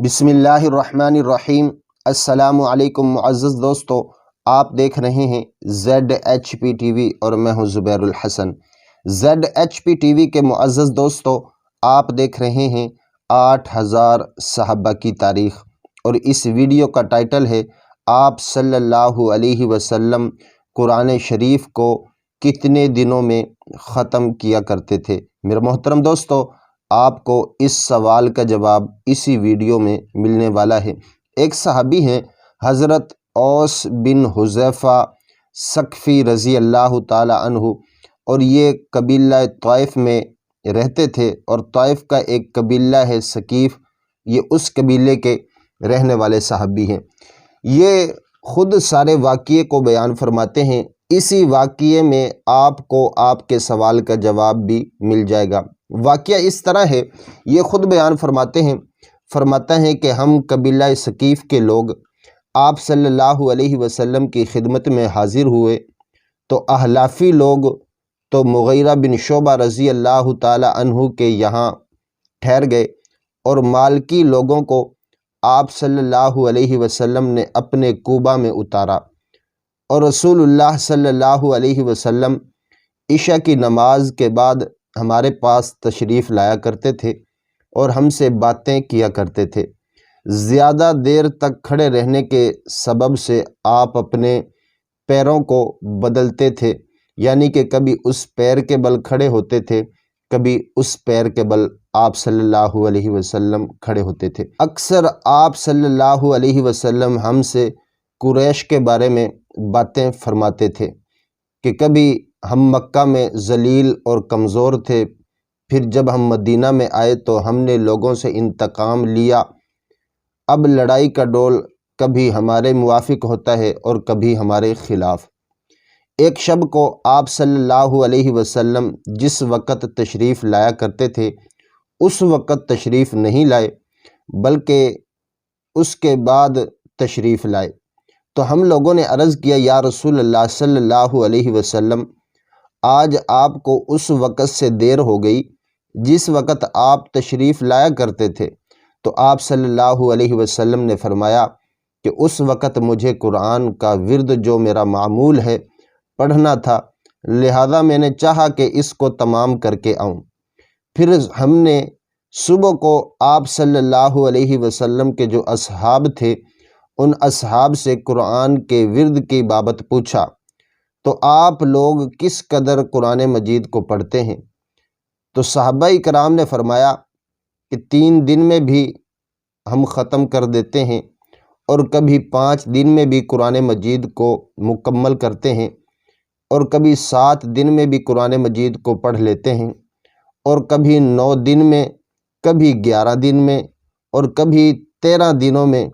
बिस्मिल्लाहिर्रहमानिर्रहीम। अस्सलामु अलैकुम मुअज़्ज़ज़ दोस्तों, आप देख रहे हैं ZHP TV और मैं हूं ज़ुबैरुल हसन। ZHP TV के मुअज़्ज़ज़ दोस्तों, आप देख रहे हैं 8000 सहाबा की तारीख़ और इस वीडियो का टाइटल है आप सल्लल्लाहु अलैहि वसल्लम कुरान शरीफ को कितने दिनों में ख़त्म किया करते थे। मेरे मोहतरम दोस्तों, आपको इस सवाल का जवाब इसी वीडियो में मिलने वाला है। एक सहाबी हैं हज़रत औस बिन हुज़ैफ़ा सकफ़ी रज़ी अल्लाह ताला अन्हु, और ये कबीला ताइफ़ में रहते थे और ताइफ़ का एक कबीला है सकीफ़, ये उस कबीले के रहने वाले सहाबी हैं। ये ख़ुद सारे वाक़ये को बयान फरमाते हैं। इसी वाक़ये में आपको आपके सवाल का जवाब भी मिल जाएगा। वाक़या इस तरह है, ये ख़ुद बयान फरमाता है कि हम कबीला सकीफ़ के लोग आप सल्लल्लाहु अलैहि वसल्लम की खिदमत में हाज़िर हुए तो अहलाफ़ी लोग तो मुग़ीरा बिन शुबा रज़ी अल्लाह ताला अन्हु के यहाँ ठहर गए और मालकी लोगों को आप सल्लल्लाहु अलैहि वसल्लम ने अपने कूबा में उतारा और रसूलुल्लाह सल्लल्लाहु अलैहि वसल्लम इशा की नमाज के बाद हमारे पास तशरीफ़ लाया करते थे और हमसे बातें किया करते थे। ज़्यादा देर तक खड़े रहने के सबब से आप अपने पैरों को बदलते थे, यानी कि कभी उस पैर के बल खड़े होते थे, कभी उस पैर के बल आप सल्लल्लाहु अलैहि वसल्लम खड़े होते थे। अक्सर आप सल्लल्लाहु अलैहि वसल्लम हमसे कुरैश के बारे में बातें फरमाते थे कि कभी हम मक्का में ज़लील और कमज़ोर थे, फिर जब हम मदीना में आए तो हमने लोगों से इंतकाम लिया। अब लड़ाई का डोल कभी हमारे मुवाफिक होता है और कभी हमारे ख़िलाफ़। एक शब को आप सल्लल्लाहु अलैहि वसल्लम जिस वक़्त तशरीफ़ लाया करते थे उस वक़्त तशरीफ़ नहीं लाए, बल्कि उसके बाद तशरीफ़ लाए। तो हम लोगों ने अर्ज़ किया, या रसूल अल्लाह सल्लल्लाहु अलैहि वसल्लम, आज आपको उस वक़्त से देर हो गई जिस वक़्त आप तशरीफ़ लाया करते थे। तो आप सल्लल्लाहु अलैहि वसल्लम ने फरमाया कि उस वक़्त मुझे कुरान का विर्द जो मेरा मामूल है पढ़ना था, लिहाजा मैंने चाहा कि इसको तमाम करके आऊँ। फिर हमने सुबह को आप सल्लल्लाहु अलैहि वसल्लम के जो असहाब थे उन असहाब से कुरान के विर्द की बाबत पूछा तो आप लोग किस कदर कुरान मजीद को पढ़ते हैं। तो सहाबाई कराम ने फरमाया कि 3 दिन में भी हम ख़त्म कर देते हैं और कभी 5 दिन में भी कुरान मजीद को मुकम्मल करते हैं और कभी 7 दिन में भी कुरान मजीद को पढ़ लेते हैं और कभी 9 दिन में, कभी 11 दिन में और कभी 13 दिनों में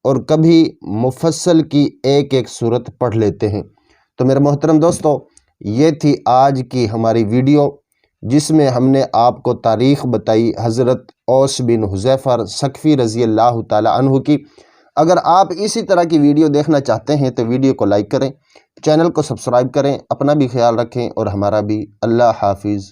और कभी मुफस्सल की एक एक सूरत पढ़ लेते हैं। तो मेरे मोहतरम दोस्तों, ये थी आज की हमारी वीडियो जिसमें हमने आपको तारीख़ बताई हज़रत औस बिन हुज़ैफ़ा सकफ़ी रज़ी अल्लाह ताला अन्हु की। अगर आप इसी तरह की वीडियो देखना चाहते हैं तो वीडियो को लाइक करें, चैनल को सब्सक्राइब करें, अपना भी ख्याल रखें और हमारा भी। अल्लाह हाफिज़।